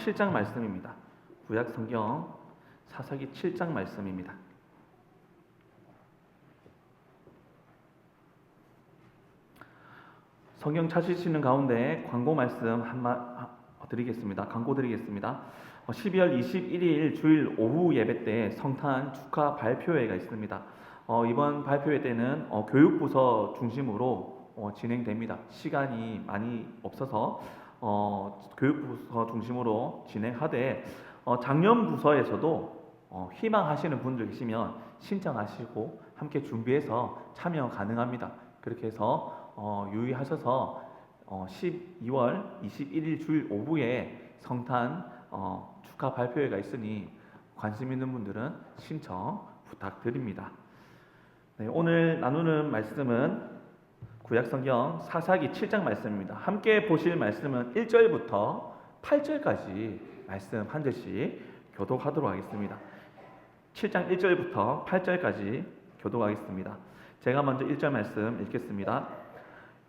7장 말씀입니다. 구약 성경 사사기 7장 말씀입니다. 성경 찾으시는 가운데 광고 말씀 드리겠습니다. 광고 드리겠습니다. 12월 21일 주일 오후 예배 때 성탄 축하 발표회가 있습니다. 이번 발표회 때는 교육부서 중심으로 진행됩니다. 시간이 많이 없어서 교육부서 중심으로 진행하되 작년 부서에서도 희망하시는 분들 계시면 신청하시고 함께 준비해서 참여 가능합니다. 그렇게 해서 유의하셔서 12월 21일 주일 오후에 성탄 축하 발표회가 있으니 관심 있는 분들은 신청 부탁드립니다. 네, 오늘 나누는 말씀은 구약성경 사사기 7장 말씀입니다. 함께 보실 말씀은 1절부터 8절까지 말씀 한 절씩 교독하도록 하겠습니다. 7장 1절부터 8절까지 교독하겠습니다. 제가 먼저 1절 말씀 읽겠습니다.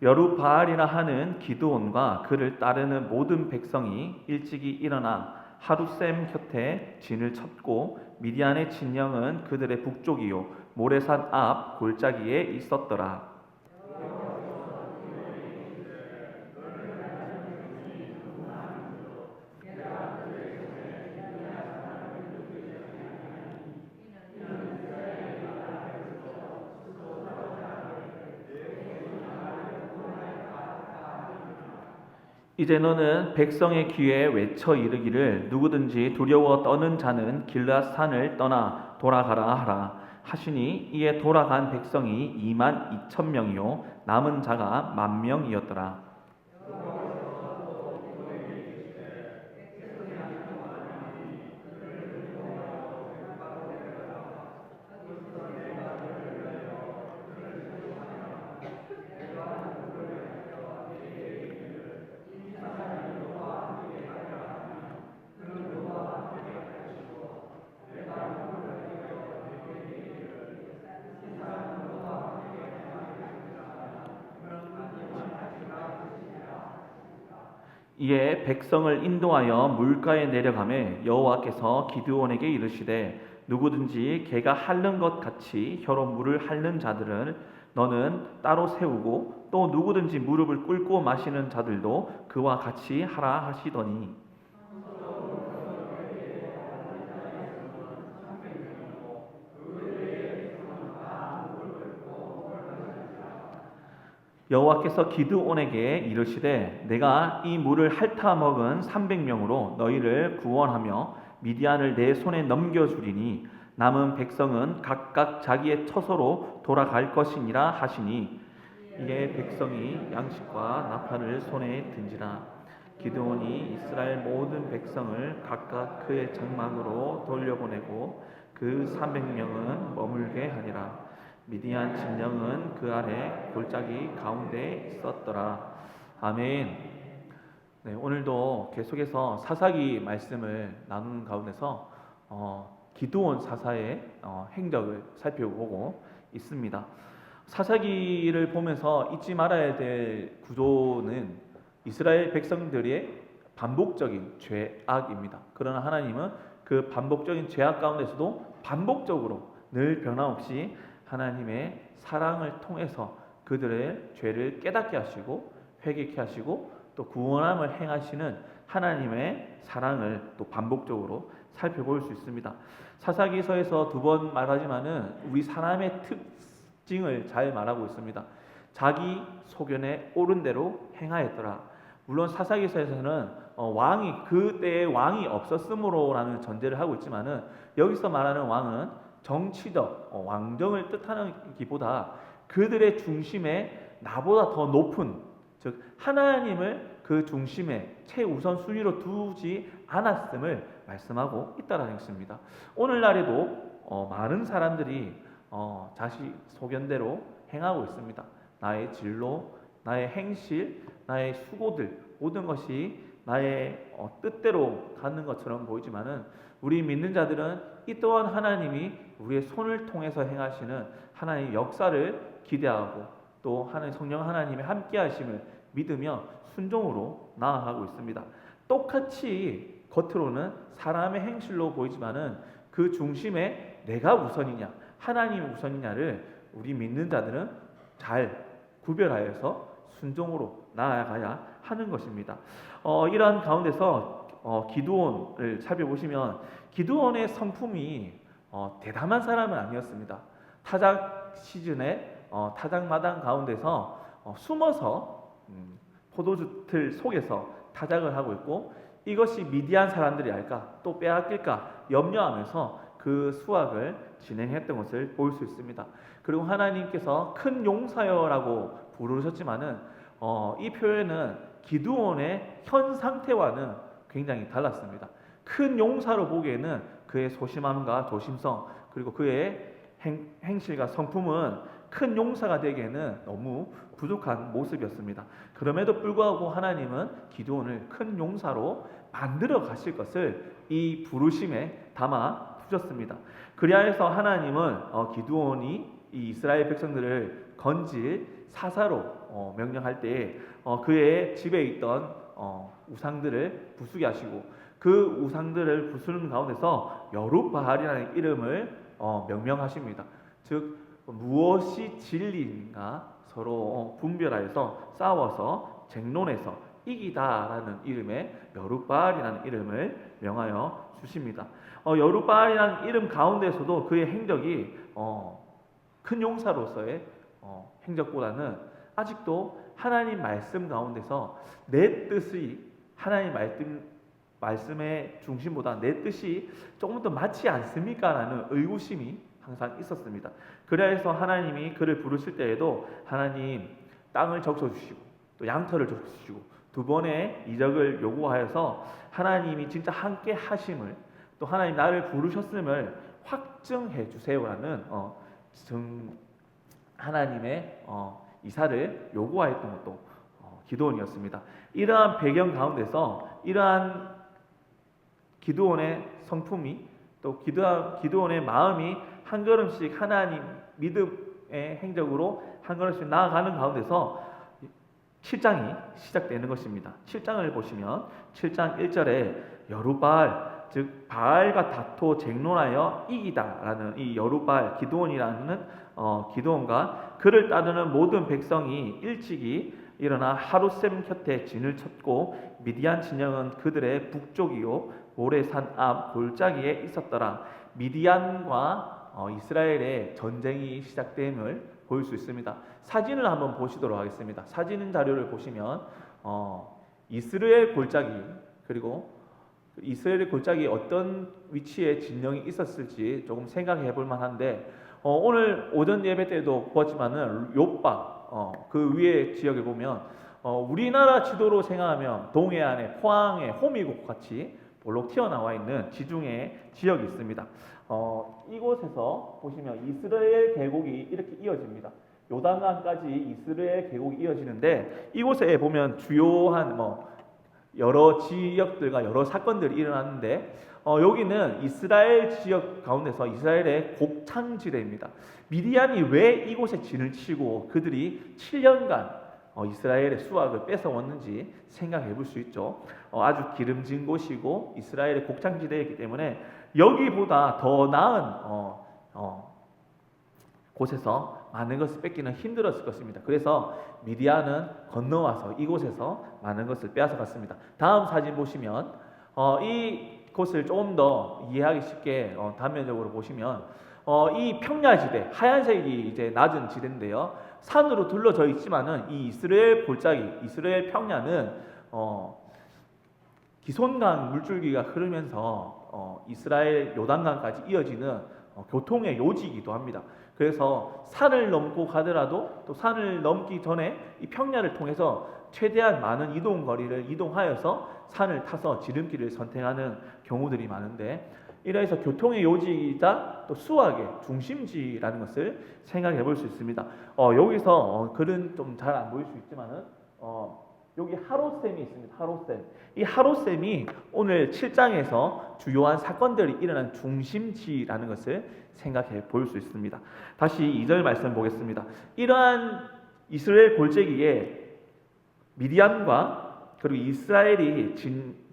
여룻바알이라 하는 기드온과 그를 따르는 모든 백성이 일찍이 일어나 하룻샘 곁에 진을 쳤고 미디안의 진영은 그들의 북쪽이요 모레산 앞 골짜기에 있었더라. 이제 너는 백성의 귀에 외쳐 이르기를 누구든지 두려워 떠는 자는 길앗 산을 떠나 돌아가라 하라 하시니 이에 돌아간 백성이 22,000명이요 남은 자가 10,000명이었더라. 이에 백성을 인도하여 물가에 내려가매 여호와께서 기드온에게 이르시되 누구든지 개가 핥는 것 같이 혀로 물을 핥는 자들을 너는 따로 세우고 또 누구든지 무릎을 꿇고 마시는 자들도 그와 같이 하라 하시더니 여호와께서 기드온에게 이르시되 내가 이 물을 핥아 먹은 300명으로 너희를 구원하며 미디안을 내 손에 넘겨주리니 남은 백성은 각각 자기의 처소로 돌아갈 것이니라 하시니 이에 백성이 양식과 나팔을 손에 든지라. 기드온이 이스라엘 모든 백성을 각각 그의 장막으로 돌려보내고 그 300명은 머물게 하니라. 미디안 진영은 그 아래 골짜기 가운데 있었더라. 아멘. 네, 오늘도 계속해서 사사기 말씀을 나누는 가운데서 기드온 사사의 행적을 살펴보고 있습니다. 사사기를 보면서 잊지 말아야 될 구조는 이스라엘 백성들의 반복적인 죄악입니다. 그러나 하나님은 그 반복적인 죄악 가운데서도 반복적으로 늘 변함없이 하나님의 사랑을 통해서 그들의 죄를 깨닫게 하시고 회개케 하시고 또 구원함을 행하시는 하나님의 사랑을 또 반복적으로 살펴볼 수 있습니다. 사사기서에서 2번 말하지만은 우리 사람의 특징을 잘 말하고 있습니다. 자기 소견에 옳은 대로 행하였더라. 물론 사사기서에서는 왕이 그때의 왕이 없었으므로라는 전제를 하고 있지만은 여기서 말하는 왕은 정치적 왕정을 뜻하는 기보다 그들의 중심에 나보다 더 높은 즉 하나님을 그 중심에 최우선 순위로 두지 않았음을 말씀하고 있다는 것입니다. 오늘날에도 많은 사람들이 자기 소견대로 행하고 있습니다. 나의 진로, 나의 행실, 나의 수고들 모든 것이 나의 뜻대로 가는 것처럼 보이지만은 우리 믿는 자들은 이 또한 하나님이 우리의 손을 통해서 행하시는 하나님의 역사를 기대하고 또 하나님 성령 하나님의 함께하심을 믿으며 순종으로 나아가고 있습니다. 똑같이 겉으로는 사람의 행실로 보이지만은 그 중심에 내가 우선이냐 하나님이 우선이냐를 우리 믿는 자들은 잘 구별하여서 순종으로 나아가야 하는 것입니다. 이러한 가운데서 기드온을 살펴보시면 기드온의 성품이 대담한 사람은 아니었습니다. 타작 시즌에 타작마당 가운데서 숨어서 포도주 틀 속에서 타작을 하고 있고, 이것이 미디안 사람들이 알까 또 빼앗길까 염려하면서 그 수확을 진행했던 것을 볼 수 있습니다. 그리고 하나님께서 큰 용사여라고 부르셨지만은 이 표현은 기드온의 현 상태와는 굉장히 달랐습니다. 큰 용사로 보기에는 그의 소심함과 조심성 그리고 그의 행실과 성품은 큰 용사가 되기에는 너무 부족한 모습이었습니다. 그럼에도 불구하고 하나님은 기드온을 큰 용사로 만들어 가실 것을 이 부르심에 담아 두셨습니다. 그리하여서 하나님은 기드온이 이 이스라엘 백성들을 건질 사사로 명령할 때에 그의 집에 있던 우상들을 부수게 하시고, 그 우상들을 부수는 가운데서 여룻바알이라는 이름을 명명하십니다. 즉 무엇이 진리인가 서로 분별하여서 싸워서 쟁론해서 이기다라는 이름의 여룻바알이라는 이름을 명하여 주십니다. 여룻바알이라는 이름 가운데서도 그의 행적이 큰 용사로서의 행적보다는 아직도 하나님 말씀 가운데서 내 뜻이 하나님 말씀의 중심보다 내 뜻이 조금 더 맞지 않습니까? 라는 의구심이 항상 있었습니다. 그래서 하나님이 그를 부르실 때에도 하나님 땅을 적셔주시고 또 양털을 적셔주시고 두 번의 이적을 요구하여서 하나님이 진짜 함께 하심을, 또 하나님 나를 부르셨음을 확증해 주세요라는 하나님의 이사를 요구하였던 것도 기드온이었습니다. 이러한 배경 가운데서 이러한 기드온의 성품이 또 기드온의 마음이 한 걸음씩 하나님 믿음의 행적으로 한 걸음씩 나아가는 가운데서 7장이 시작되는 것입니다. 7장을 보시면 7장 1절에 여룻바알, 즉 바알과 다투어 쟁론하여 이기다라는 이 여룻바알 기드온이라는 기드온과 그를 따르는 모든 백성이 일찍이 일어나 하룻셈 곁에 진을 쳤고 미디안 진영은 그들의 북쪽이요 모레산 앞 골짜기에 있었더라. 미디안과 이스라엘의 전쟁이 시작됨을 볼 수 있습니다. 사진을 한번 보시도록 하겠습니다. 사진 자료를 보시면 이스라엘 골짜기, 그리고 이스라엘 골짜기 어떤 위치에 진영이 있었을지 조금 생각해 볼 만한데, 오늘 오전 예배 때도 보았지만은 욥바 그 위에 지역에 보면 우리나라 지도로 생각하면 동해안의 포항의 호미곶 같이 볼록 튀어나와 있는 지중해 지역이 있습니다. 이곳에서 보시면 이스라엘 계곡이 이렇게 이어집니다. 요단강까지 이스라엘 계곡이 이어지는데, 이곳에 보면 주요한 여러 지역들과 여러 사건들이 일어났는데, 여기는 이스라엘 지역 가운데서 이스라엘의 곡창지대입니다. 미디안이 왜 이곳에 진을 치고 그들이 7년간 이스라엘의 수확을 뺏어왔는지 생각해 볼 수 있죠. 아주 기름진 곳이고 이스라엘의 곡창지대이기 때문에 여기보다 더 나은 곳에서 많은 것을 뺏기는 힘들었을 것입니다. 그래서 미디안은 건너와서 이곳에서 많은 것을 빼앗아갔습니다. 다음 사진 보시면 이 곳을 조금 더 이해하기 쉽게 단면적으로 보시면 이 평야지대, 하얀색이 이제 낮은 지대인데요. 산으로 둘러져 있지만은 이 이스라엘 골짜기, 이스라엘 평야는 기손강 물줄기가 흐르면서 이스라엘 요단강까지 이어지는 교통의 요지이기도 합니다. 그래서 산을 넘고 가더라도 또 산을 넘기 전에 이 평야를 통해서 최대한 많은 이동 거리를 이동하여서 산을 타서 지름길을 선택하는 경우들이 많은데, 이래서 교통의 요지이자 또 수확의 중심지라는 것을 생각해 볼 수 있습니다. 여기서 글은 좀 잘 안 보일 수 있지만은 여기 하롯셈이 있습니다. 하롯셈. 이 하롯셈이 오늘 7장에서 주요한 사건들이 일어난 중심지라는 것을 생각해 볼 수 있습니다. 다시 2절 말씀 보겠습니다. 이러한 이스라엘 골짜기에 미디안과 그리고 이스라엘이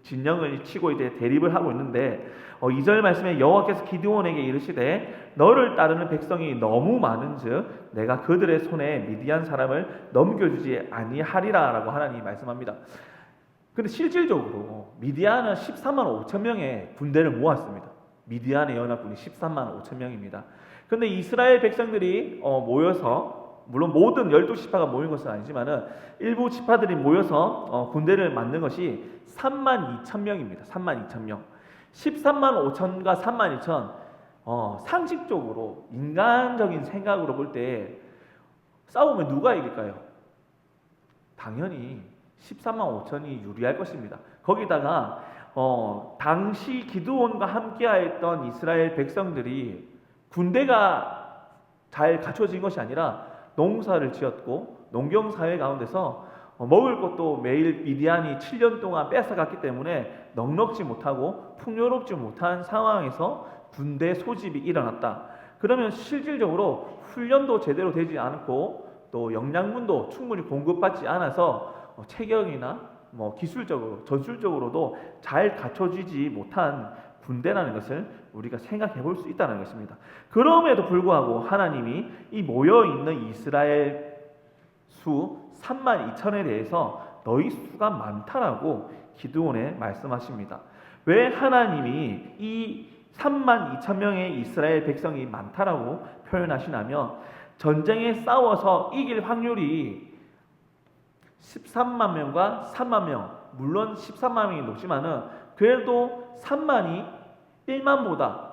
진영을 치고 이제 대립을 하고 있는데 2절 말씀에 여호와께서 기드온에게 이르시되 너를 따르는 백성이 너무 많은즉 내가 그들의 손에 미디안 사람을 넘겨주지 아니하리라라고 하나님이 말씀합니다. 근데 실질적으로 미디안은 13만 5천 명의 군대를 모았습니다. 미디안의 연합군이 13만 5천 명입니다. 근데 이스라엘 백성들이 모여서, 물론 모든 12지파가 모인 것은 아니지만은 일부 지파들이 모여서 군대를 만든 것이 3만 2천 명입니다. 3만 2천 명. 13만 5천과 3만 2천, 상식적으로 인간적인 생각으로 볼 때 싸우면 누가 이길까요? 당연히 13만 5천이 유리할 것입니다. 거기다가 당시 기드온과 함께하였던 이스라엘 백성들이 군대가 잘 갖춰진 것이 아니라 농사를 지었고 농경사회 가운데서 먹을 것도 매일 미디안이 7년 동안 뺏어갔기 때문에 넉넉지 못하고 풍요롭지 못한 상황에서 군대 소집이 일어났다. 그러면 실질적으로 훈련도 제대로 되지 않고 또 영양분도 충분히 공급받지 않아서 체격이나 기술적으로 전술적으로도 잘 갖춰지지 못한 군대라는 것을 우리가 생각해 볼 수 있다는 것입니다. 그럼에도 불구하고 하나님이 이 모여 있는 이스라엘 수 3만 2천에 대해서 너희 수가 많다라고 기드온에 말씀하십니다. 왜 하나님이 이 3만 2천 명의 이스라엘 백성이 많다라고 표현하시냐면 전쟁에 싸워서 이길 확률이 13만 명과 3만 명, 물론 13만 명이 높지만은 그래도 3만이 1만보다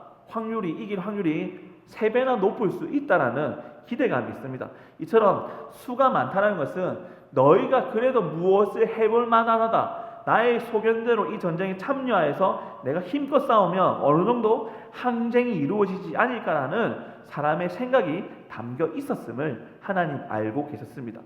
이길 확률이 3배나 높을 수 있다라는 기대감이 있습니다. 이처럼 수가 많다는 것은 너희가 그래도 무엇을 해볼 만하다. 나의 소견대로 이 전쟁에 참여해서 내가 힘껏 싸우면 어느 정도 항쟁이 이루어지지 않을까라는 사람의 생각이 담겨 있었음을 하나님 알고 계셨습니다.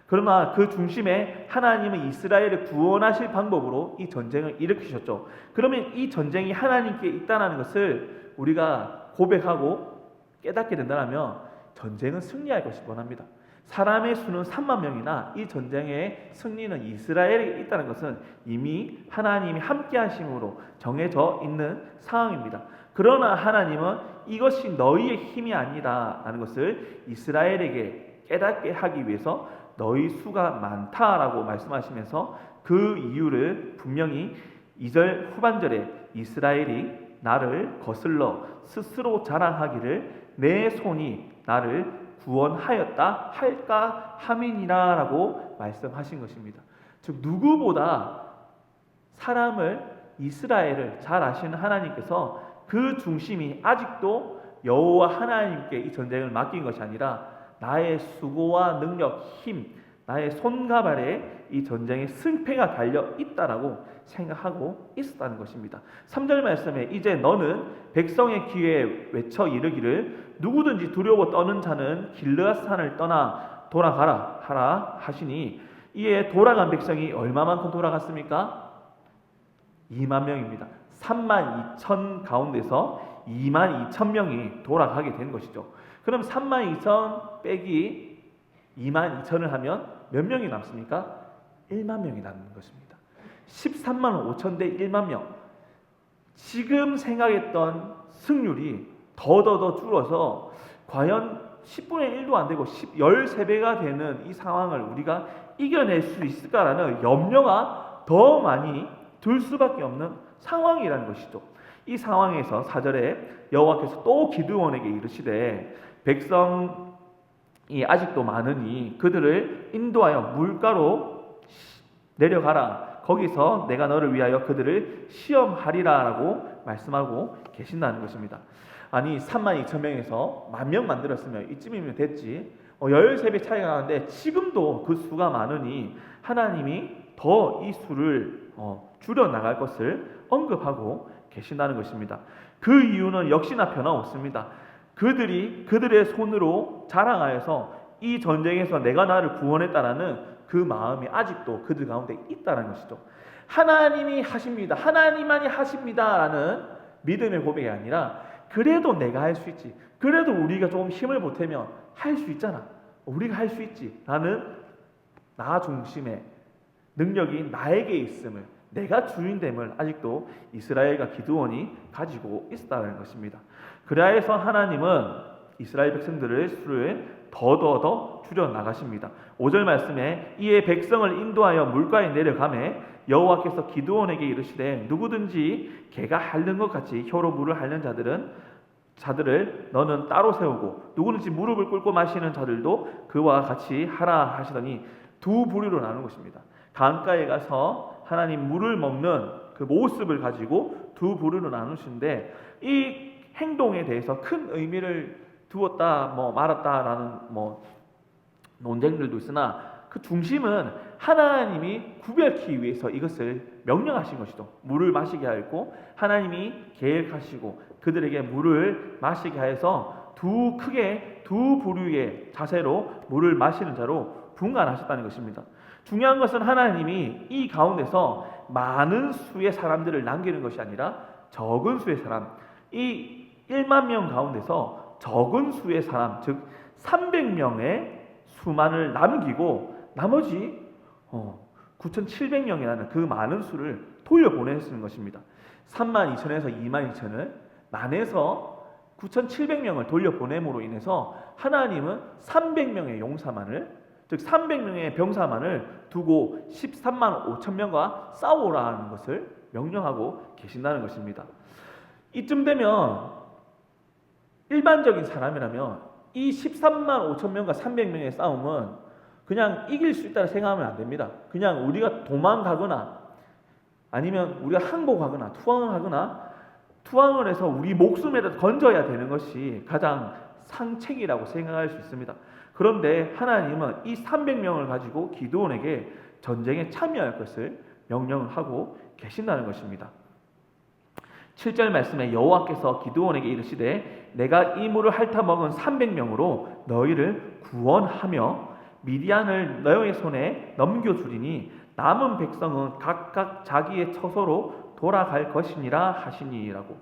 그러나 그 중심에 하나님은 이스라엘을 구원하실 방법으로 이 전쟁을 일으키셨죠. 그러면 이 전쟁이 하나님께 있다는 것을 우리가 고백하고 깨닫게 된다면 전쟁은 승리할 것이 뻔합니다. 사람의 수는 3만 명이나 이 전쟁의 승리는 이스라엘에 있다는 것은 이미 하나님이 함께 하심으로 정해져 있는 상황입니다. 그러나 하나님은 이것이 너희의 힘이 아니라는 것을 이스라엘에게 깨닫게 하기 위해서 너희 수가 많다라고 말씀하시면서 그 이유를 분명히 2절 후반절에 이스라엘이 나를 거슬러 스스로 자랑하기를 내 손이 나를 구원하였다 할까 함이니라라고 말씀하신 것입니다. 즉 누구보다 이스라엘을 잘 아시는 하나님께서 그 중심이 아직도 여호와 하나님께 이 전쟁을 맡긴 것이 아니라 나의 수고와 능력, 힘, 나의 손과 발에 이 전쟁의 승패가 달려 있다라고 생각하고 있었다는 것입니다. 3절 말씀에 이제 너는 백성의 귀에 외쳐 이르기를 누구든지 두려워 떠는 자는 길르앗 산을 떠나 돌아가라 하라 하시니 이에 돌아간 백성이 얼마만큼 돌아갔습니까? 2만 명입니다. 3만 2천 가운데서 2만 2천 명이 돌아가게 된 것이죠. 그럼 3만 2천 빼기 2만 2천을 하면 몇 명이 남습니까? 1만 명이 남는 것입니다. 13만 5천 대 1만 명. 지금 생각했던 승률이 더더더 줄어서 과연 10분의 1도 안 되고 13배가 되는 이 상황을 우리가 이겨낼 수 있을까라는 염려가 더 많이 들 수밖에 없는 상황이라는 것이죠. 이 상황에서 4절에 여호와께서 또 기드온에게 이르시되 백성이 아직도 많으니 그들을 인도하여 물가로 내려가라. 거기서 내가 너를 위하여 그들을 시험하리라 라고 말씀하고 계신다는 것입니다. 아니 3만 2천 명에서 1만 명 만들었으면 이쯤이면 됐지. 13배 차이가 나는데 지금도 그 수가 많으니 하나님이 더 이 수를 줄여나갈 것을 언급하고 계신다는 것입니다. 그 이유는 역시나 변함없습니다. 그들이 그들의 손으로 자랑하여서 이 전쟁에서 내가 나를 구원했다라는 그 마음이 아직도 그들 가운데 있다는 것이죠. 하나님이 하십니다. 하나님만이 하십니다라는 믿음의 고백이 아니라 그래도 내가 할 수 있지. 그래도 우리가 조금 힘을 보태면 할 수 있잖아. 우리가 할 수 있지. 라는 나 중심의 능력이 나에게 있음을, 내가 주인됨을 아직도 이스라엘과 기드온이 가지고 있었다는 것입니다. 그래서 하나님은 이스라엘 백성들의 수를 더 줄여 나가십니다. 5절 말씀에 이에 백성을 인도하여 물가에 내려가매 여호와께서 기드온에게 이르시되 누구든지 개가 핥는 것 같이 혀로 물을 핥는 자들을 너는 따로 세우고 누구든지 무릎을 꿇고 마시는 자들도 그와 같이 하라 하시더니 두 부류로 나누는 것입니다. 강가에 가서 하나님 물을 먹는 그 모습을 가지고 두 부류로 나누시는데 이 행동에 대해서 큰 의미를 두었다 말았다라는 논쟁들도 있으나 그 중심은 하나님이 구별하기 위해서 이것을 명령하신 것이죠. 물을 마시게 하였고 하나님이 계획하시고 그들에게 물을 마시게 하여서 두 부류의 자세로 물을 마시는 자로 분간하셨다는 것입니다. 중요한 것은 하나님이 이 가운데서 많은 수의 사람들을 남기는 것이 아니라 적은 수의 사람, 이 1만 명 가운데서 적은 수의 사람, 즉 300명의 수만을 남기고 나머지 9,700명이라는 그 많은 수를 돌려보내시는 것입니다. 32,000에서 22,000을 나눠서 9,700명을 돌려보냄으로 인해서 하나님은 300명의 용사만을, 즉 300명의 병사만을 두고 13만 5천 명과 싸우라는 것을 명령하고 계신다는 것입니다. 이쯤 되면 일반적인 사람이라면 이 13만 5천 명과 300명의 싸움은 그냥 이길 수 있다고 생각하면 안 됩니다. 그냥 우리가 도망가거나 아니면 우리가 항복하거나 투항을 해서 우리 목숨에다 건져야 되는 것이 가장 상책이라고 생각할 수 있습니다. 그런데 하나님은 이 300명을 가지고 기드온에게 전쟁에 참여할 것을 명령을 하고 계신다는 것입니다. 7절 말씀에 여호와께서 기드온에게 이르시되 내가 이 물을 핥아먹은 300명으로 너희를 구원하며 미디안을 너희의 손에 넘겨주리니 남은 백성은 각각 자기의 처소로 돌아갈 것이니라 하시니라고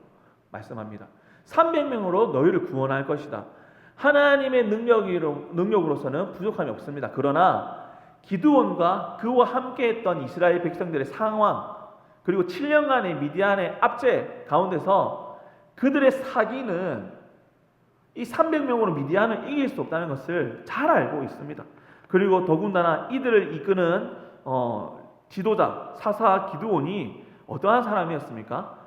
말씀합니다. 300명으로 너희를 구원할 것이다. 하나님의 능력으로서는 부족함이 없습니다. 그러나 기드온과 그와 함께했던 이스라엘 백성들의 상황, 그리고 7년간의 미디안의 압제 가운데서 그들의 사기는 이 300명으로 미디안을 이길 수 없다는 것을 잘 알고 있습니다. 그리고 더군다나 이들을 이끄는 지도자 사사 기드온이 어떠한 사람이었습니까?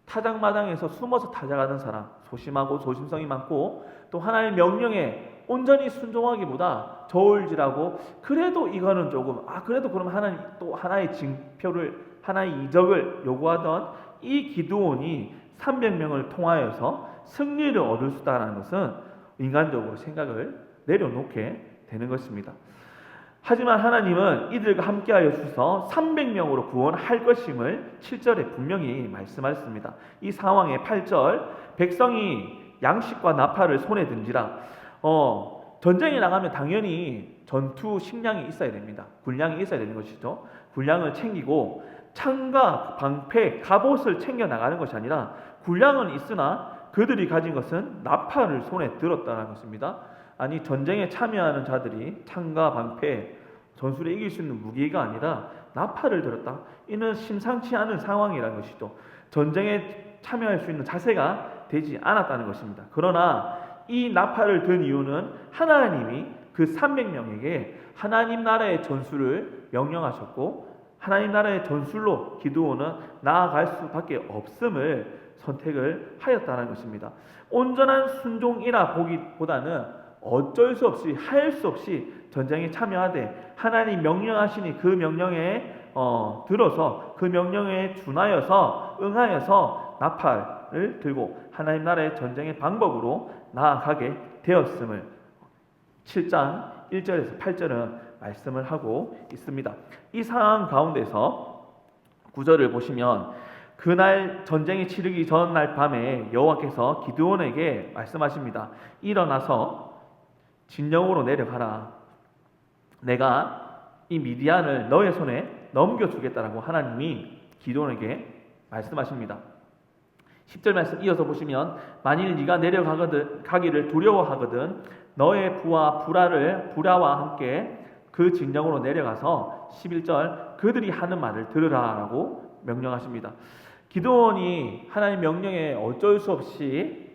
타작마당에서 숨어서 타작하는 사람, 소심하고 조심성이 많고 또 하나님의 명령에 온전히 순종하기보다 저울질하고 그래도 이거는 조금 그래도 그럼 하나님 또 하나의 징표를 하나의 이적을 요구하던 이 기드온이 300명을 통하여서 승리를 얻을 수 있다는 것은 인간적으로 생각을 내려놓게 되는 것입니다. 하지만 하나님은 이들과 함께하여 주셔서 300명으로 구원할 것임을 7절에 분명히 말씀하셨습니다. 이 상황의 8절 백성이 양식과 나팔을 손에 든지라 전쟁에 나가면 당연히 전투 식량이 있어야 됩니다. 군량이 있어야 되는 것이죠. 군량을 챙기고 창과 방패, 갑옷을 챙겨 나가는 것이 아니라 군량은 있으나 그들이 가진 것은 나팔을 손에 들었다는 것입니다. 아니 전쟁에 참여하는 자들이 창과 방패, 전술에 이길 수 있는 무기가 아니라 나팔을 들었다. 이는 심상치 않은 상황이라는 것이죠. 전쟁에 참여할 수 있는 자세가 되지 않았다는 것입니다. 그러나 이 나팔을 든 이유는 하나님이 그 300명에게 하나님 나라의 전술을 명령하셨고 하나님 나라의 전술로 기드온은 나아갈 수밖에 없음을 선택을 하였다는 것입니다. 온전한 순종이라 보기보다는 어쩔 수 없이 할 수 없이 전쟁에 참여하되 하나님 명령하시니 그 명령에 들어서 그 명령에 준하여서 응하여서 나팔을 들고 하나님 나라의 전쟁의 방법으로 나아가게 되었음을 7장 1절에서 8절은 말씀을 하고 있습니다. 이 상황 가운데서 9절을 보시면 그날 전쟁이 치르기 전날 밤에 여호와께서 기드온에게 말씀하십니다. 일어나서 진영으로 내려가라. 내가 이 미디안을 너의 손에 넘겨주겠다라고 하나님이 기드온에게 말씀하십니다. 10절 말씀 이어서 보시면 만일 네가 내려가기를 두려워하거든 너의 부하 부라와 함께 그 진영으로 내려가서 11절 그들이 하는 말을 들으라라고 명령하십니다. 기드온이 하나님 명령에 어쩔 수 없이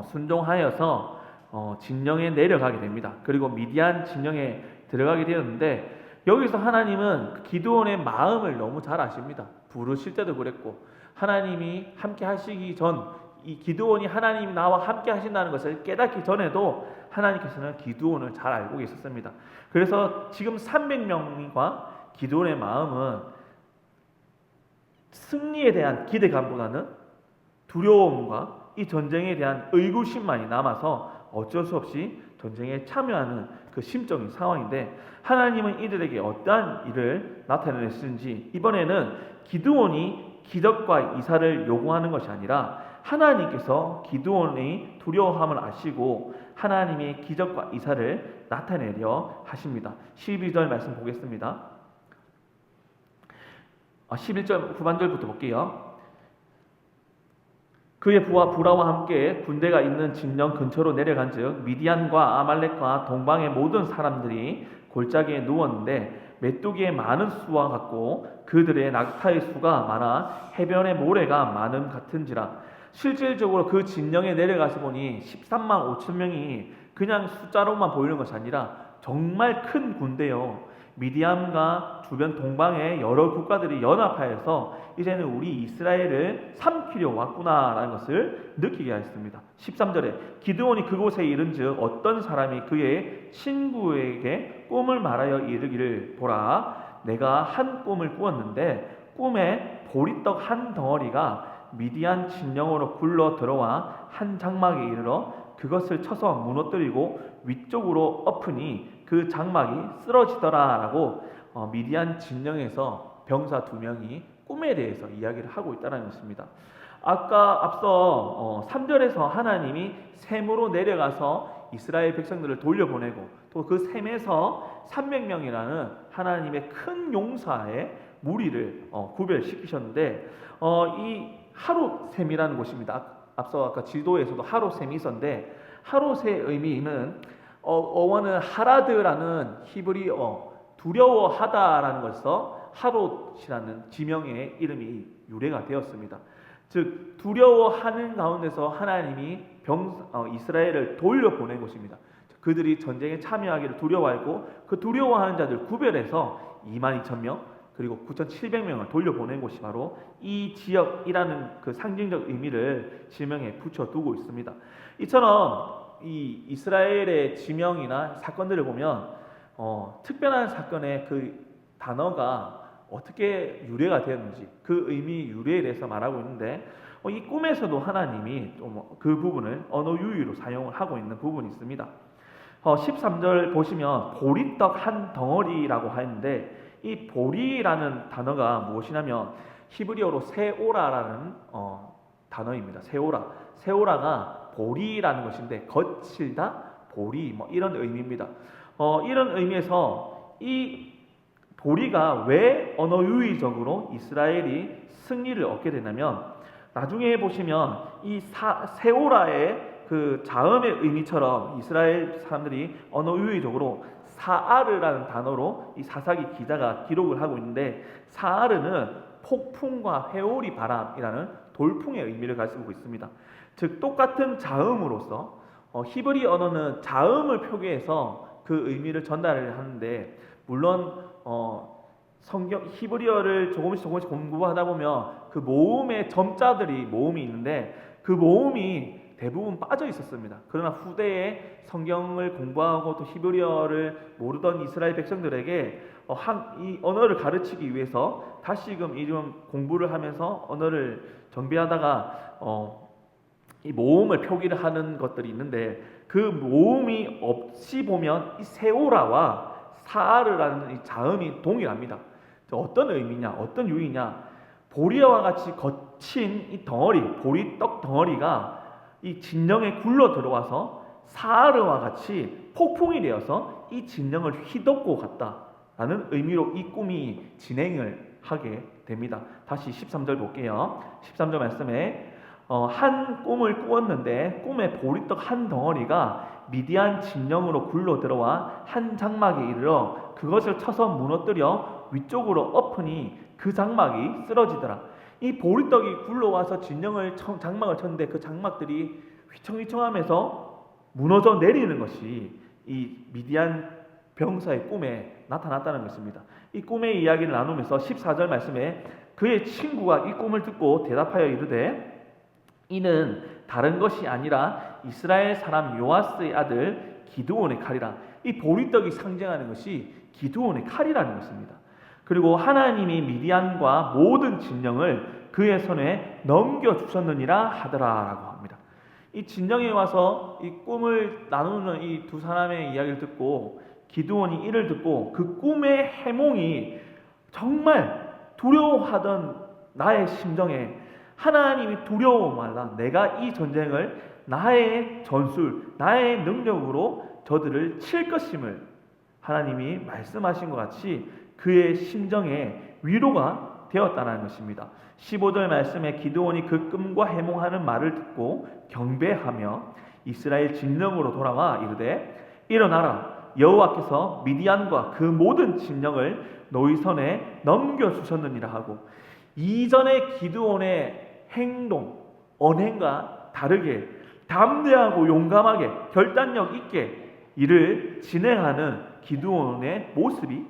순종하여서 진영에 내려가게 됩니다. 그리고 미디안 진영에 들어가게 되었는데, 여기서 하나님은 기드온의 마음을 너무 잘 아십니다. 부르실 때도 그랬고, 하나님이 함께 하시기 전, 이 기드온이 하나님이 나와 함께 하신다는 것을 깨닫기 전에도 하나님께서는 기드온을 잘 알고 계셨습니다. 그래서 지금 300명과 기드온의 마음은 승리에 대한 기대감보다는 두려움과 이 전쟁에 대한 의구심만이 남아서 어쩔 수 없이 전쟁에 참여하는 그 심적인 상황인데, 하나님은 이들에게 어떠한 일을 나타내셨는지, 이번에는 기드온이 기적과 이사를 요구하는 것이 아니라 하나님께서 기드온의 두려워함을 아시고 하나님의 기적과 이사를 나타내려 하십니다. 12절 말씀 보겠습니다. 11절 후반절부터 볼게요. 그의 부하 부라와 함께 군대가 있는 진영 근처로 내려간즉 미디안과 아말렉과 동방의 모든 사람들이 골짜기에 누웠는데 메뚜기의 많은 수와 같고 그들의 낙타의 수가 많아 해변의 모래가 많음 같은지라. 실질적으로 그 진영에 내려가서 보니 13만 5천 명이 그냥 숫자로만 보이는 것이 아니라 정말 큰 군대요. 미디안과 주변 동방의 여러 국가들이 연합하여서 이제는 우리 이스라엘을 삼키려 왔구나라는 것을 느끼게 하였습니다. 13절에 기드온이 그곳에 이른즉 어떤 사람이 그의 친구에게 꿈을 말하여 이르기를, 보라, 내가 한 꿈을 꾸었는데 꿈에 보리떡 한 덩어리가 미디안 진영으로 굴러 들어와 한 장막에 이르러 그것을 쳐서 무너뜨리고 위쪽으로 엎으니 그 장막이 쓰러지더라라고 미디안 진영에서 병사 2명이 꿈에 대해서 이야기를 하고 있다는 것입니다. 아까 앞서 3절에서 하나님이 셈으로 내려가서 이스라엘 백성들을 돌려보내고 또 그 셈에서 300명이라는 하나님의 큰 용사의 무리를 구별시키셨는데, 이 하루셈이라는 곳입니다. 앞서 아까 지도에서도 하루셈이 있었는데, 하루셈의 의미는 어원은 하라드라는 히브리어 두려워하다라는 것에서 하롯이라는 지명의 이름이 유래가 되었습니다. 즉 두려워하는 가운데서 하나님이 이스라엘을 돌려보낸 곳입니다. 그들이 전쟁에 참여하기를 두려워하고 그 두려워하는 자들 구별해서 22,000명 그리고 9,700명을 돌려보낸 곳이 바로 이 지역이라는 그 상징적 의미를 지명에 붙여두고 있습니다. 이처럼 이 이스라엘의 지명이나 사건들을 보면 특별한 사건의 그 단어가 어떻게 유래가 되었는지 그 의미 유래에 대해서 말하고 있는데, 이 꿈에서도 하나님이 그 부분을 언어 유희로 사용을 하고 있는 부분이 있습니다. 13절 보시면 보리떡 한 덩어리라고 하는데, 이 보리라는 단어가 무엇이냐면 히브리어로 세오라라는 단어입니다. 세오라가 보리라는 것인데 거칠다, 보리 이런 의미입니다. 이런 의미에서 이 보리가 왜 언어 유희적으로 이스라엘이 승리를 얻게 되냐면, 나중에 보시면 이 세오라의 그 자음의 의미처럼 이스라엘 사람들이 언어 유희적으로 사아르라는 단어로 이 사사기 기자가 기록을 하고 있는데, 사아르는 폭풍과 회오리 바람이라는 돌풍의 의미를 가지고 있습니다. 즉 똑같은 자음으로서 히브리 언어는 자음을 표기해서 그 의미를 전달을 하는데, 물론 성경 히브리어를 조금씩 공부하다 보면 그 모음의 점자들이 모음이 있는데 그 모음이 대부분 빠져 있었습니다. 그러나 후대에 성경을 공부하고 또 히브리어를 모르던 이스라엘 백성들에게 이 언어를 가르치기 위해서 다시금 이런 공부를 하면서 언어를 정비하다가 이 모음을 표기를 하는 것들이 있는데, 그 모음이 없이 보면 이 세오라와 사아르라는 이 자음이 동일합니다. 어떤 의미냐, 어떤 유의냐? 보리와 같이 거친 이 덩어리, 보리떡 덩어리가 이 진영에 굴러 들어와서 사아르와 같이 폭풍이 되어서 이 진영을 휘덮고 갔다라는 의미로 이 꿈이 진행을 하게 됩니다. 다시 13절 볼게요. 13절 말씀에 한 꿈을 꾸었는데 꿈에 보리떡 한 덩어리가 미디안 진영으로 굴러 들어와 한 장막에 이르러 그것을 쳐서 무너뜨려 위쪽으로 엎으니 그 장막이 쓰러지더라. 이 보리떡이 굴러와서 장막을 쳤는데 그 장막들이 휘청휘청하면서 무너져 내리는 것이 이 미디안 병사의 꿈에 나타났다는 것입니다. 이 꿈의 이야기를 나누면서 14절 말씀에 그의 친구가 이 꿈을 듣고 대답하여 이르되 이는 다른 것이 아니라 이스라엘 사람 요아스의 아들 기드온의 칼이라. 이 보리떡이 상징하는 것이 기드온의 칼이라는 것입니다. 그리고 하나님이 미디안과 모든 진영을 그의 손에 넘겨주셨느니라 하더라라고 합니다. 이 진영에 와서 이 꿈을 나누는 이 두 사람의 이야기를 듣고 기드온이 이를 듣고 그 꿈의 해몽이 정말 두려워하던 나의 심정에 하나님이 두려워 말라. 내가 이 전쟁을 나의 전술, 나의 능력으로 저들을 칠 것임을 하나님이 말씀하신 것 같이 그의 심정에 위로가 되었다는 것입니다. 15절 말씀에 기드온이 그 꿈과 해몽하는 말을 듣고 경배하며 이스라엘 진영으로 돌아와 이르되 일어나라. 여호와께서 미디안과 그 모든 진영을 너희 손에 넘겨주셨느니라 하고 이전의 기드온의 행동, 언행과 다르게 담대하고 용감하게 결단력 있게 일을 진행하는 기드온의 모습이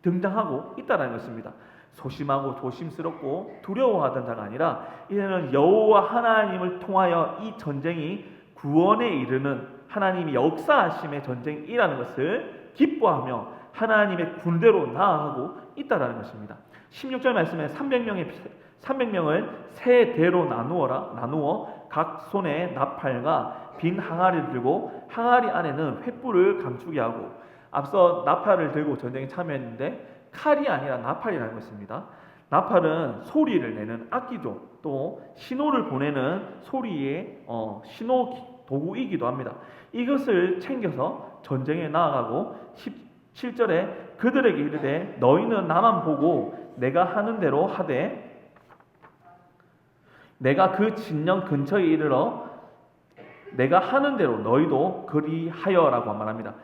등장하고 있다는 것입니다. 소심하고 조심스럽고 두려워하던 자가 아니라 이제는 여호와 하나님을 통하여 이 전쟁이 구원에 이르는 하나님이 역사하심의 전쟁이라는 것을 기뻐하며 하나님의 군대로 나아가고 있다는 것입니다. 16절 말씀에 300명을 세 대로 나누어 각 손에 나팔과 빈 항아리를 들고 항아리 안에는 횃불을 감추게 하고 앞서 나팔을 들고 전쟁에 참여했는데 칼이 아니라 나팔이라는 것입니다. 나팔은 소리를 내는 악기죠. 또 신호를 보내는 소리의 신호 도구이기도 합니다. 이것을 챙겨서 전쟁에 나아가고 17절에 그들에게 이르되 너희는 나만 보고 내가 하는 대로 하되 내가 그 진영 근처에 이르러 내가 하는 대로 너희도 그리하여라고 말합니다.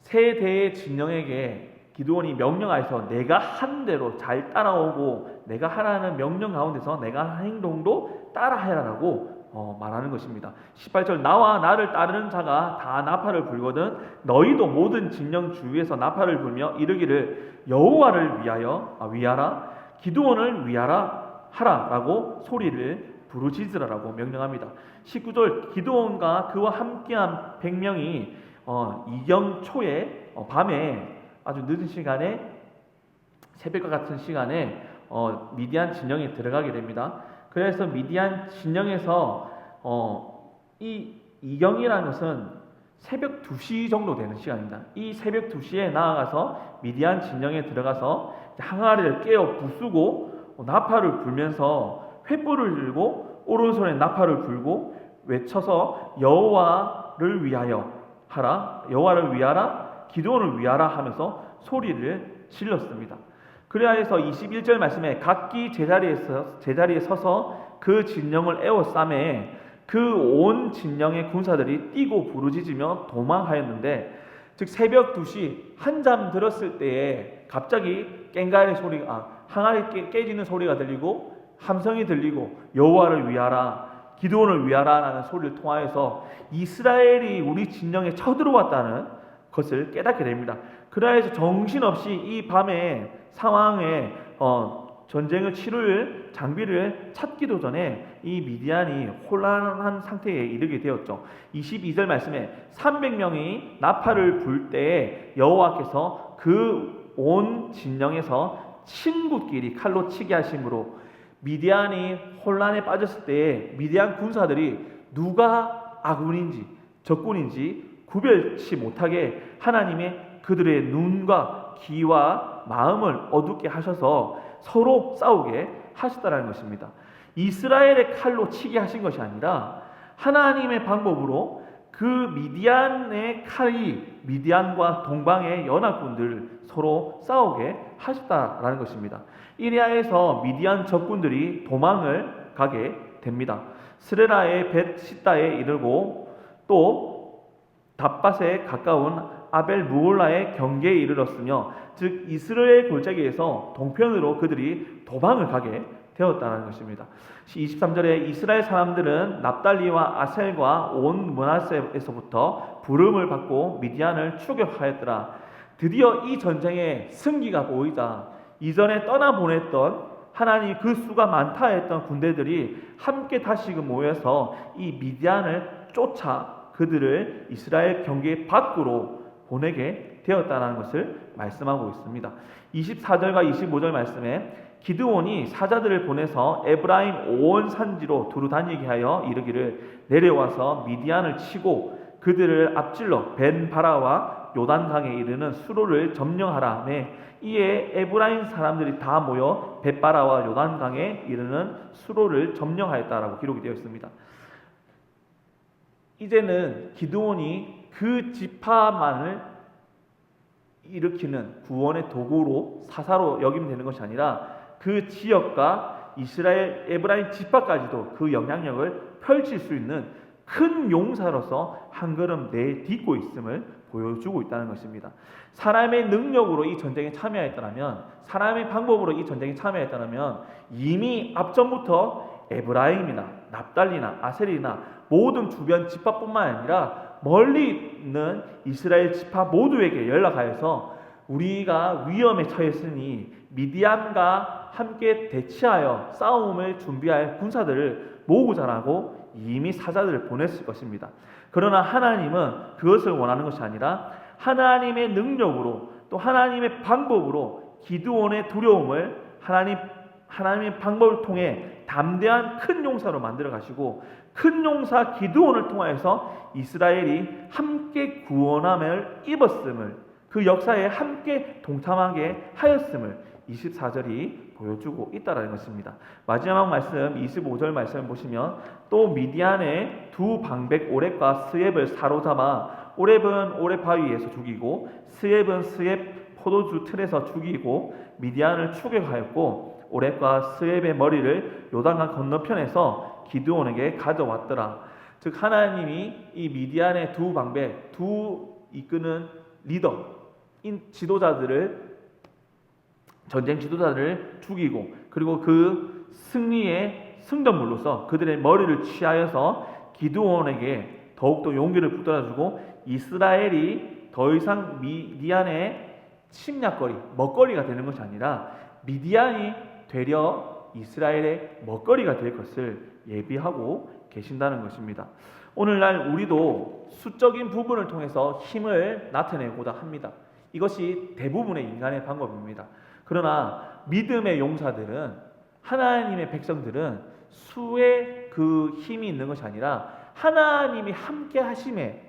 세 대의 진영에게 기드온이 명령하여서 내가 한 대로 잘 따라오고 내가 하라는 명령 가운데서 내가 한 행동도 따라하라라고 말하는 것입니다. 18절 나와 나를 따르는 자가 다 나팔을 불거든 너희도 모든 진영 주위에서 나팔을 불며 이르기를 여호와를 위하라 기드온을 위하라 하라라고 소리를 부르짖으라라고 명령합니다. 19절 기드온과 그와 함께한 100명이 이경 초에 밤에 아주 늦은 시간에 새벽과 같은 시간에 미디안 진영에 들어가게 됩니다. 그래서 미디안 진영에서 이 이경이라는 것은 새벽 2시 정도 되는 시간입니다. 이 새벽 2시에 나아가서 미디안 진영에 들어가서 항아리를 깨어 부수고 나팔을 불면서 횃불을 들고 오른손에 나팔을 불고 외쳐서 여호와를 위하여 하라, 여호와를 위하라, 기드온을 위하라 하면서 소리를 질렀습니다. 그리하여서 21절 말씀에 각기 제자리에 서서 그 진영을 에워싸매 그 온 진영의 군사들이 뛰고 부르짖으며 도망하였는데 즉 새벽 2시 한잠 들었을 때에 갑자기 꽹과의 소리가 항아리 깨지는 소리가 들리고 함성이 들리고 여호와를 위하라 기드온을 위하라라는 소리를 통하여서 이스라엘이 우리 진영에 쳐들어왔다는 것을 깨닫게 됩니다. 그래서 정신없이 이 밤에 상황에 전쟁을 치를 장비를 찾기도 전에 이 미디안이 혼란한 상태에 이르게 되었죠. 22절 말씀에 300명이 나팔을 불 때에 여호와께서 그 온 진영에서 친구끼리 칼로 치게 하심으로 미디안이 혼란에 빠졌을 때에 미디안 군사들이 누가 아군인지 적군인지 구별치 못하게 하나님의 그들의 눈과 귀와 마음을 어둡게 하셔서 서로 싸우게 하셨다는 것입니다. 이스라엘의 칼로 치게 하신 것이 아니라 하나님의 방법으로 그 미디안의 칼이 미디안과 동방의 연합군들을 서로 싸우게 하셨다라는 것입니다. 이리하여서 미디안 적군들이 도망을 가게 됩니다. 스레라의 벳시다에 이르고 또 답밭에 가까운 아벨 무올라의 경계에 이르렀으며, 즉 이스라엘 골짜기에서 동편으로 그들이 도망을 가게 되었다는 것입니다. 23절에 이스라엘 사람들은 납달리와 아셀과 온 므낫세에서부터 부름을 받고 미디안을 추격하였더라. 드디어 이 전쟁의 승기가 보이자 이전에 떠나보냈던 하나님 그 수가 많다 했던 군대들이 함께 다시금 모여서 이 미디안을 쫓아 그들을 이스라엘 경계 밖으로 보내게 되었다는 것을 말씀하고 있습니다. 24절과 25절 말씀에 기드온이 사자들을 보내서 에브라임 온 산지로 두루 다니게 하여 이르기를 내려와서 미디안을 치고 그들을 앞질러 벤바라와 요단강에 이르는 수로를 점령하라 하매, 이에 에브라임 사람들이 다 모여 벳바라와 요단강에 이르는 수로를 점령하였다라고 기록이 되어 있습니다. 이제는 기드온이 그 지파만을 일으키는 구원의 도구로 사사로 여기면 되는 것이 아니라 그 지역과 이스라엘 에브라임 지파까지도 그 영향력을 펼칠 수 있는 큰 용사로서 한 걸음 내딛고 있음을 보여주고 있다는 것입니다. 사람의 능력으로 이 전쟁에 참여했다면, 사람의 방법으로 이 전쟁에 참여했다면 이미 앞전부터 에브라임이나 납달리나 아셀이나 모든 주변 지파뿐만 아니라 멀리 있는 이스라엘 지파 모두에게 연락하여서 우리가 위험에 처했으니 미디안과 함께 대치하여 싸움을 준비할 군사들을 모으자라고 이미 사자들을 보냈을 것입니다. 그러나 하나님은 그것을 원하는 것이 아니라 하나님의 능력으로 또 하나님의 방법으로 기드온의 두려움을 하나님의 방법을 통해 담대한 큰 용사로 만들어 가시고, 큰 용사 기드온을 통하여서 이스라엘이 함께 구원함을 입었음을, 그 역사에 함께 동참하게 하였음을 24절이 보여주고 있다는 것입니다. 마지막 말씀 25절 말씀을 보시면, 또 미디안의 두 방백 오렙과 스엡을 사로잡아 오렙은 오렙 바위에서 죽이고 스엡은 스엡 포도주 틀에서 죽이고 미디안을 추격하였고, 오렙과 스엡의 머리를 요단강 건너편에서 기드온에게 가져왔더라. 즉 하나님이 이 미디안의 두 방백, 두 이끄는 리더, 전쟁 지도자들을 죽이고, 그리고 그 승리의 승전물로서 그들의 머리를 취하여서 기드온에게 더욱더 용기를 북돋아주고, 이스라엘이 더 이상 미디안의 침략거리, 먹거리가 되는 것이 아니라 미디안이 되려 이스라엘의 먹거리가 될 것을 예비하고 계신다는 것입니다. 오늘날 우리도 수적인 부분을 통해서 힘을 나타내고자 합니다. 이것이 대부분의 인간의 방법입니다. 그러나 믿음의 용사들은, 하나님의 백성들은 수의 그 힘이 있는 것이 아니라 하나님이 함께 하심에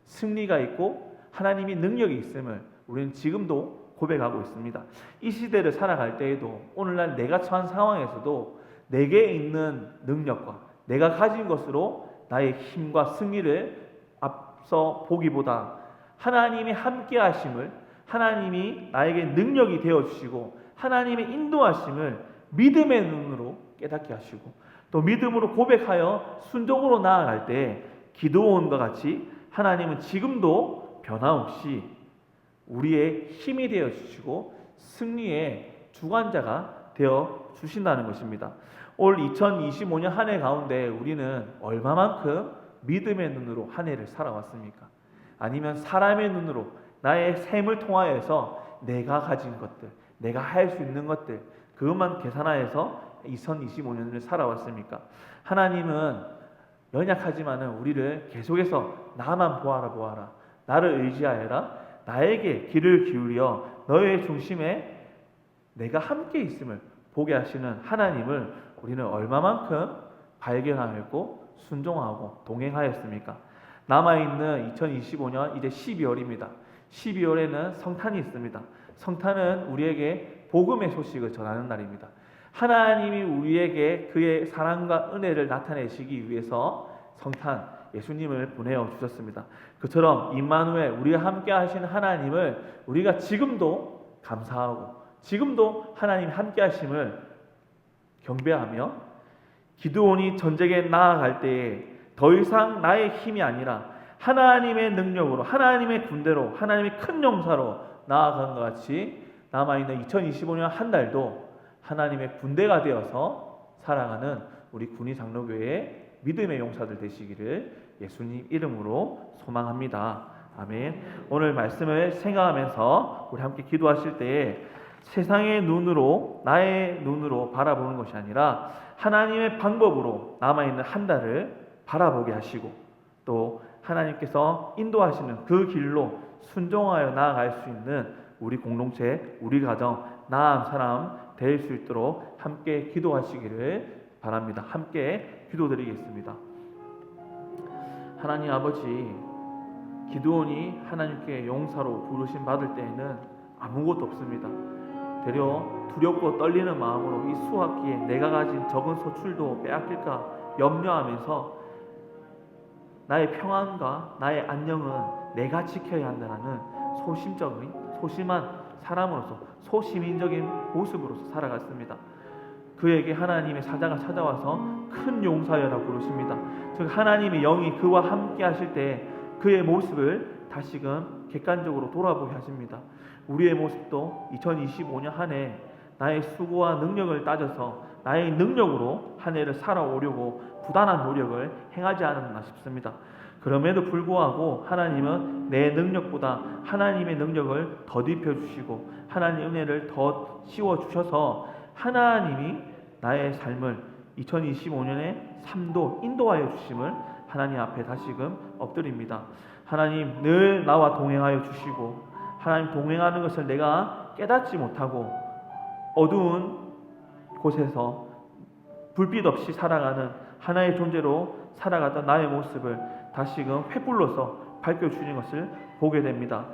승리가 있고 하나님이 능력이 있음을 우리는 지금도 고백하고 있습니다. 이 시대를 살아갈 때에도, 오늘날 내가 처한 상황에서도 내게 있는 능력과 내가 가진 것으로 나의 힘과 승리를 앞서 보기보다 하나님이 함께 하심을, 하나님이 나에게 능력이 되어주시고 하나님의 인도하심을 믿음의 눈으로 깨닫게 하시고, 또 믿음으로 고백하여 순종으로 나아갈 때 기드온과 같이 하나님은 지금도 변함없이 우리의 힘이 되어주시고 승리의 주관자가 되어주신다는 것입니다. 올 2025년 한 해 가운데 우리는 얼마만큼 믿음의 눈으로 한 해를 살아왔습니까? 아니면 사람의 눈으로 나의 삶을 통하여서 내가 가진 것들, 내가 할 수 있는 것들, 그것만 계산하여서 2025년을 살아왔습니까? 하나님은 연약하지만은 우리를 계속해서 나만 보아라, 나를 의지하여라, 나에게 귀를 기울여 너의 중심에 내가 함께 있음을 보게 하시는 하나님을 우리는 얼마만큼 발견하였고 순종하고 동행하였습니까? 남아있는 2025년 이제 12월입니다. 12월에는 성탄이 있습니다. 성탄은 우리에게 복음의 소식을 전하는 날입니다. 하나님이 우리에게 그의 사랑과 은혜를 나타내시기 위해서 성탄, 예수님을 보내어 주셨습니다. 그처럼 임마누엘, 우리와 함께 하신 하나님을 우리가 지금도 감사하고 지금도 하나님 함께 하심을 경배하며, 기드온이 전쟁에 나아갈 때에 더 이상 나의 힘이 아니라 하나님의 능력으로, 하나님의 군대로, 하나님의 큰 용사로 나아간 것 같이 남아있는 2025년 한 달도 하나님의 군대가 되어서 살아가는 우리 군위 장로교회의 믿음의 용사들 되시기를 예수님 이름으로 소망합니다. 아멘. 오늘 말씀을 생각하면서 우리 함께 기도하실 때에 세상의 눈으로, 나의 눈으로 바라보는 것이 아니라 하나님의 방법으로 남아있는 한 달을 바라보게 하시고 또 하나님께서 인도하시는 그 길로 순종하여 나아갈 수 있는 우리 공동체, 우리 가정, 나은 사람 될 수 있도록 함께 기도하시기를 바랍니다. 함께 기도드리겠습니다. 하나님 아버지, 기드온이 하나님께 용사로 부르심 받을 때에는 아무것도 없습니다. 되려 두렵고 떨리는 마음으로 이 수확기에 내가 가진 적은 소출도 빼앗길까 염려하면서 나의 평안과 나의 안녕은 내가 지켜야 한다는 소심한 사람으로서 소시민적인 모습으로서 살아갔습니다. 그에게 하나님의 사자가 찾아와서 큰 용사여라 부르십니다. 즉 하나님의 영이 그와 함께 하실 때 그의 모습을 다시금 객관적으로 돌아보게 하십니다. 우리의 모습도 2025년 한 해 나의 수고와 능력을 따져서 나의 능력으로 한 해를 살아오려고 부단한 노력을 행하지 않았나 싶습니다. 그럼에도 불구하고 하나님은 내 능력보다 하나님의 능력을 더딥혀 주시고 하나님의 은혜를 더 씌워 주셔서 하나님이 나의 삶을 2025년의 삶도 인도하여 주심을 하나님 앞에 다시금 엎드립니다. 하나님 늘 나와 동행하여 주시고 하나님 동행하는 것을 내가 깨닫지 못하고 어두운 곳에서 불빛 없이 살아가는 하나의 존재로 살아가던 나의 모습을 다시금 횃불로서 밝혀주는 것을 보게 됩니다.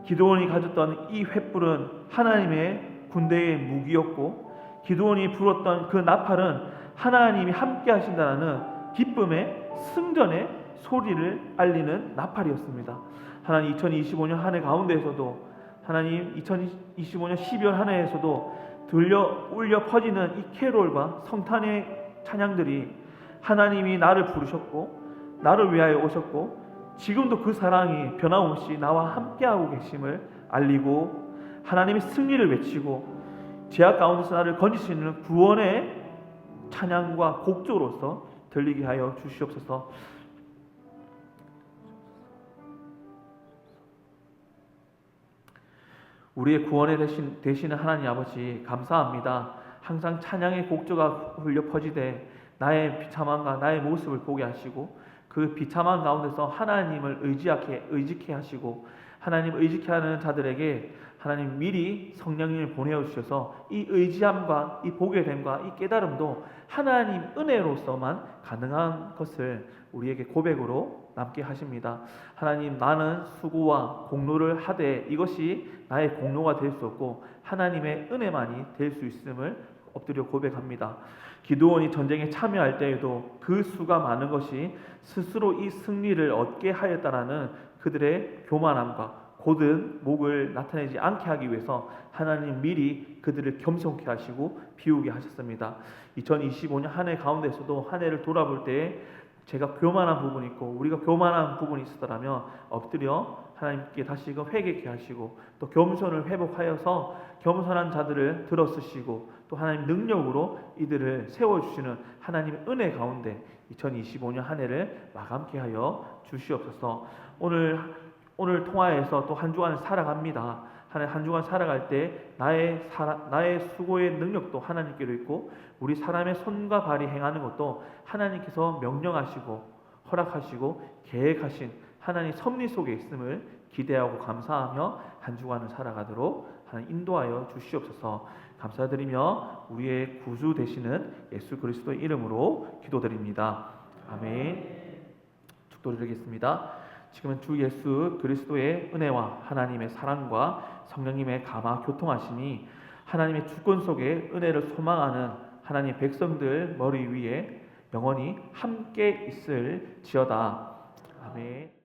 기드온이 가졌던 이 횃불은 하나님의 군대의 무기였고 기드온이 불었던 그 나팔은 하나님이 함께 하신다는 기쁨의 승전의 소리를 알리는 나팔이었습니다. 하나님 2025년 한 해 가운데에서도 하나님 2025년 12월 한 해에서도 울려 퍼지는 이 캐롤과 성탄의 찬양들이 하나님이 나를 부르셨고 나를 위하여 오셨고 지금도 그 사랑이 변함없이 나와 함께하고 계심을 알리고 하나님의 승리를 외치고 죄악 가운데서 나를 건지시는 구원의 찬양과 곡조로서 들리게 하여 주시옵소서. 우리의 구원에 되시는 하나님 아버지 감사합니다. 항상 찬양의 곡조가 흘려 퍼지되 나의 비참함과 나의 모습을 보게 하시고 그 비참한 가운데서 하나님을 의지케 하시고 하나님을 의지케 하는 자들에게 하나님 미리 성령님을 보내어 주셔서 이 의지함과 이 보게 됨과 이 깨달음도 하나님 은혜로서만 가능한 것을 우리에게 고백으로 남게 하십니다. 하나님 나는 수고와 공로를 하되 이것이 나의 공로가 될 수 없고 하나님의 은혜만이 될 수 있음을 엎드려 고백합니다. 기드온이 전쟁에 참여할 때에도 그 수가 많은 것이 스스로 이 승리를 얻게 하였다라는 그들의 교만함과 곧은 목을 나타내지 않게 하기 위해서 하나님 미리 그들을 겸손케 하시고 비우게 하셨습니다. 2025년 한 해 가운데서도 한 해를 돌아볼 때 제가 교만한 부분이 있고 우리가 교만한 부분이 있었다면 엎드려 하나님께 다시금 회개케 하시고 또 겸손을 회복하여서 겸손한 자들을 들어쓰시고 또 하나님 능력으로 이들을 세워주시는 하나님의 은혜 가운데 2025년 한 해를 마감케 하여 주시옵소서. 오늘 통화에서 또 한 주간을 살아갑니다. 한 주간 살아갈 때 나의 수고의 능력도 하나님께로 있고 우리 사람의 손과 발이 행하는 것도 하나님께서 명령하시고 허락하시고 계획하신 하나님 섭리 속에 있음을 기대하고 감사하며 한 주간을 살아가도록 하나님 인도하여 주시옵소서. 감사드리며 우리의 구주 되시는 예수 그리스도의 이름으로 기도드립니다. 아멘. 축도드리겠습니다. 지금은 주 예수 그리스도의 은혜와 하나님의 사랑과 성령님의 감화 교통하심이 하나님의 주권 속에 은혜를 소망하는 하나님의 백성들 머리 위에 영원히 함께 있을지어다. 아멘.